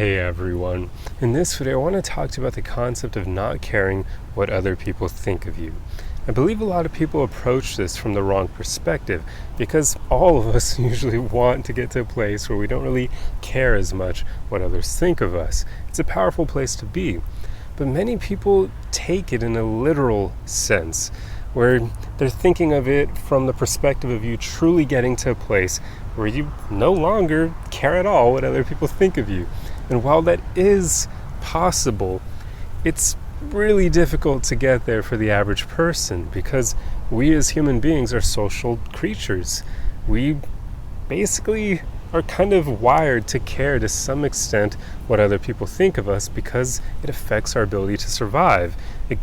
Hey everyone. In this video I want to talk to you about the concept of not caring what other people think of you. I believe a lot of people approach this from the wrong perspective because all of us usually want to get to a place where we don't really care as much what others think of us. It's a powerful place to be. But many people take it in a literal sense, where they're thinking of it from the perspective of you truly getting to a place where you no longer care at all what other people think of you. And while that is possible, it's really difficult to get there for the average person because we as human beings are social creatures. We basically are kind of wired to care to some extent what other people think of us because it affects our ability to survive. It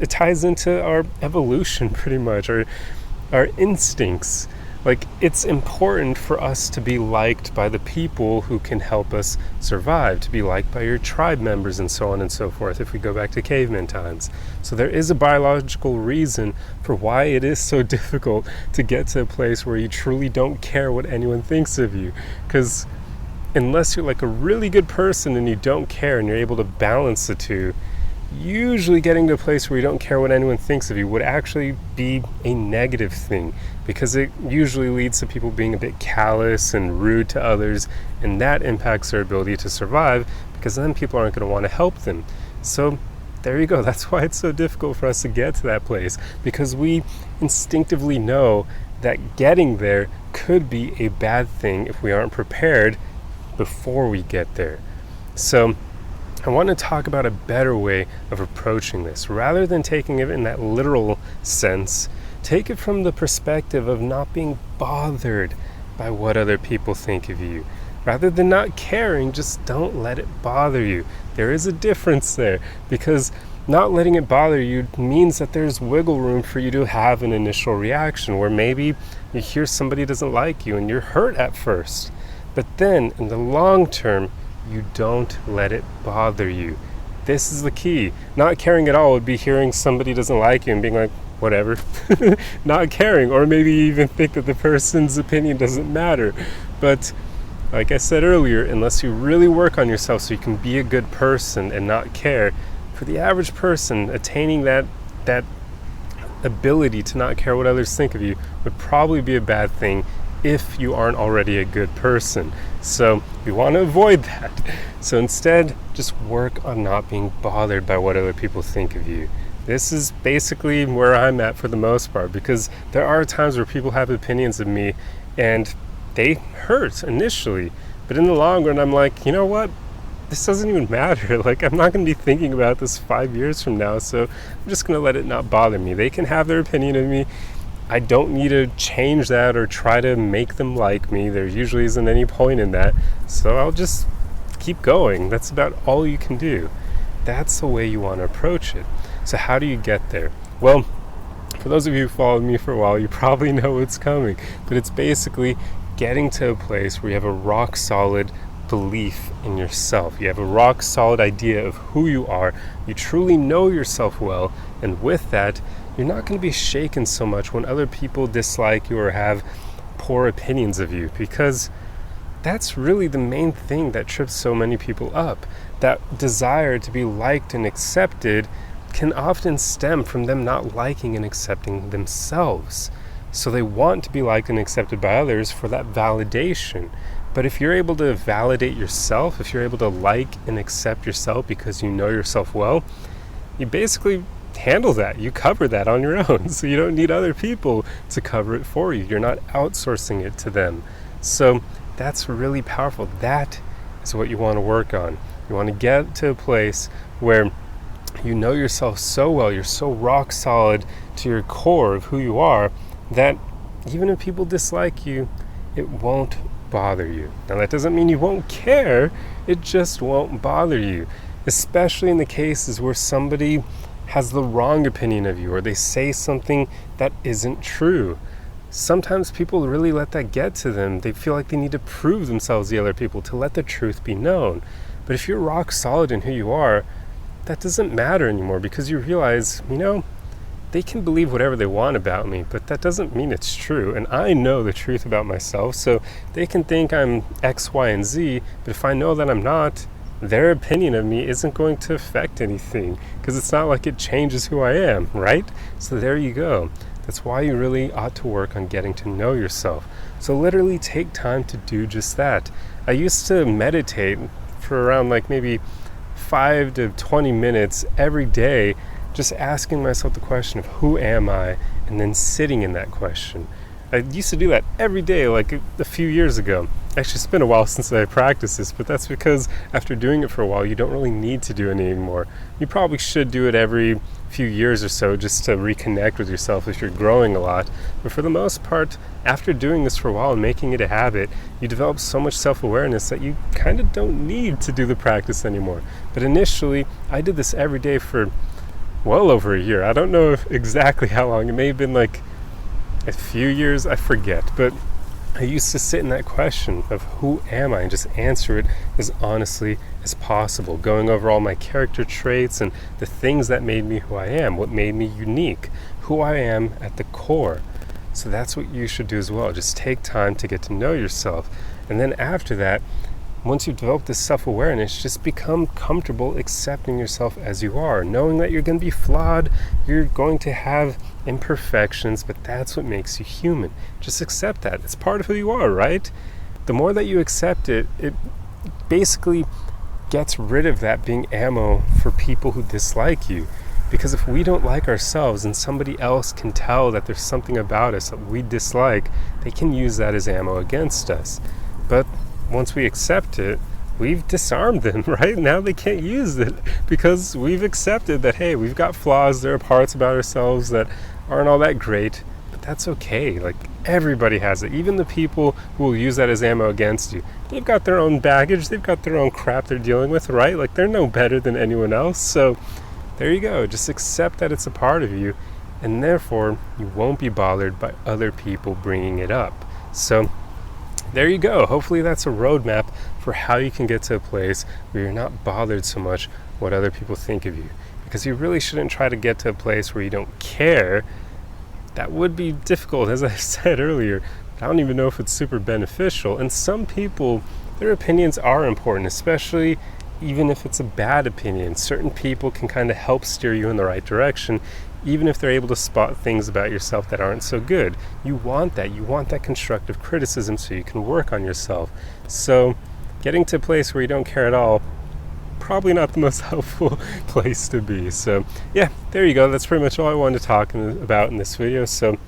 ties into our evolution pretty much, our instincts. Like, it's important for us to be liked by the people who can help us survive, to be liked by your tribe members and so on and so forth if we go back to caveman times. So there is a biological reason for why it is so difficult to get to a place where you truly don't care what anyone thinks of you. Because unless you're like a really good person and you don't care and you're able to balance the two, usually getting to a place where you don't care what anyone thinks of you would actually be a negative thing, because it usually leads to people being a bit callous and rude to others, and that impacts their ability to survive because then people aren't going to want to help them. So there you go. That's why it's so difficult for us to get to that place, because we instinctively know that getting there could be a bad thing if we aren't prepared before we get there. So I want to talk about a better way of approaching this. Rather than taking it in that literal sense, take it from the perspective of not being bothered by what other people think of you. Rather than not caring, just don't let it bother you. There is a difference there, because not letting it bother you means that there's wiggle room for you to have an initial reaction where maybe you hear somebody doesn't like you and you're hurt at first. But then in the long term, you don't let it bother you. This is the key. Not caring at all would be hearing somebody doesn't like you and being like, whatever, not caring, or maybe even think that the person's opinion doesn't matter. But like I said earlier, unless you really work on yourself so you can be a good person and not care, for the average person, attaining that ability to not care what others think of you would probably be a bad thing if you aren't already a good person. So we want to avoid that. So instead, just work on not being bothered by what other people think of you. This is basically where I'm at for the most part, because there are times where people have opinions of me and they hurt initially, but in the long run I'm like, you know what? This doesn't even matter. Like, I'm not going to be thinking about this 5 years from now, so I'm just going to let it not bother me. They can have their opinion of me. I don't need to change that or try to make them like me. There usually isn't any point in that. So I'll just keep going. That's about all you can do. That's the way you want to approach it. So how do you get there? Well, for those of you who followed me for a while, you probably know what's coming. But it's basically getting to a place where you have a rock solid belief in yourself. You have a rock solid idea of who you are. You truly know yourself well. And with that, you're not going to be shaken so much when other people dislike you or have poor opinions of you, because that's really the main thing that trips so many people up. That desire to be liked and accepted can often stem from them not liking and accepting themselves. So they want to be liked and accepted by others for that validation. But if you're able to validate yourself, if you're able to like and accept yourself because you know yourself well, you basically handle that. You cover that on your own. So you don't need other people to cover it for you. You're not outsourcing it to them. So that's really powerful. That is what you want to work on. You want to get to a place where you know yourself so well, you're so rock solid to your core of who you are, that even if people dislike you, it won't bother you. Now that doesn't mean you won't care, it just won't bother you. Especially in the cases where somebody has the wrong opinion of you, or they say something that isn't true. Sometimes people really let that get to them. They feel like they need to prove themselves to other people to let the truth be known. But if you're rock solid in who you are, that doesn't matter anymore, because you realize, they can believe whatever they want about me, but that doesn't mean it's true. And I know the truth about myself, so they can think I'm X, Y, and Z, but if I know that I'm not, their opinion of me isn't going to affect anything, because it's not like it changes who I am, right? So there you go. That's why you really ought to work on getting to know yourself. So literally take time to do just that. I used to meditate for around like maybe 5 to 20 minutes every day, just asking myself the question of who am I, and then sitting in that question. I used to do that every day, like a few years ago. Actually, it's been a while since I practiced this, but that's because after doing it for a while, you don't really need to do it anymore. You probably should do it every few years or so just to reconnect with yourself if you're growing a lot. But for the most part, after doing this for a while and making it a habit, you develop so much self-awareness that you kind of don't need to do the practice anymore. But initially, I did this every day for well over a year. I don't know exactly how long. It may have been like a few years, I forget, but I used to sit in that question of who am I and just answer it as honestly as possible, going over all my character traits and the things that made me who I am, what made me unique, who I am at the core. So that's what you should do as well. Just take time to get to know yourself. And then after that, once you've developed this self-awareness, just become comfortable accepting yourself as you are, knowing that you're going to be flawed, you're going to have imperfections, but that's what makes you human. Just accept that. It's part of who you are, right? The more that you accept it, it basically gets rid of that being ammo for people who dislike you. Because if we don't like ourselves and somebody else can tell that there's something about us that we dislike, they can use that as ammo against us. But once we accept it, we've disarmed them, right? Now they can't use it because we've accepted that, hey, we've got flaws, there are parts about ourselves that aren't all that great, but that's okay. Like, everybody has it. Even the people who will use that as ammo against you, they've got their own baggage, they've got their own crap they're dealing with, right? Like, they're no better than anyone else. So there you go. Just accept that it's a part of you, and therefore you won't be bothered by other people bringing it up. So there you go. Hopefully that's a roadmap for how you can get to a place where you're not bothered so much what other people think of you. Because you really shouldn't try to get to a place where you don't care. That would be difficult, as I said earlier. I don't even know if it's super beneficial. And some people, their opinions are important, especially even if it's a bad opinion. Certain people can kind of help steer you in the right direction, even if they're able to spot things about yourself that aren't so good. You want that. You want that constructive criticism so you can work on yourself. So getting to a place where you don't care at all, probably not the most helpful place to be. So yeah, there you go. That's pretty much all I wanted to talk about in this video. So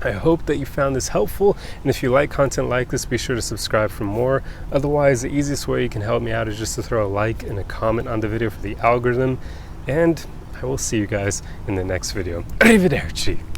I hope that you found this helpful, and if you like content like this, be sure to subscribe for more. Otherwise, the easiest way you can help me out is just to throw a like and a comment on the video for the algorithm, and I will see you guys in the next video. Arrivederci!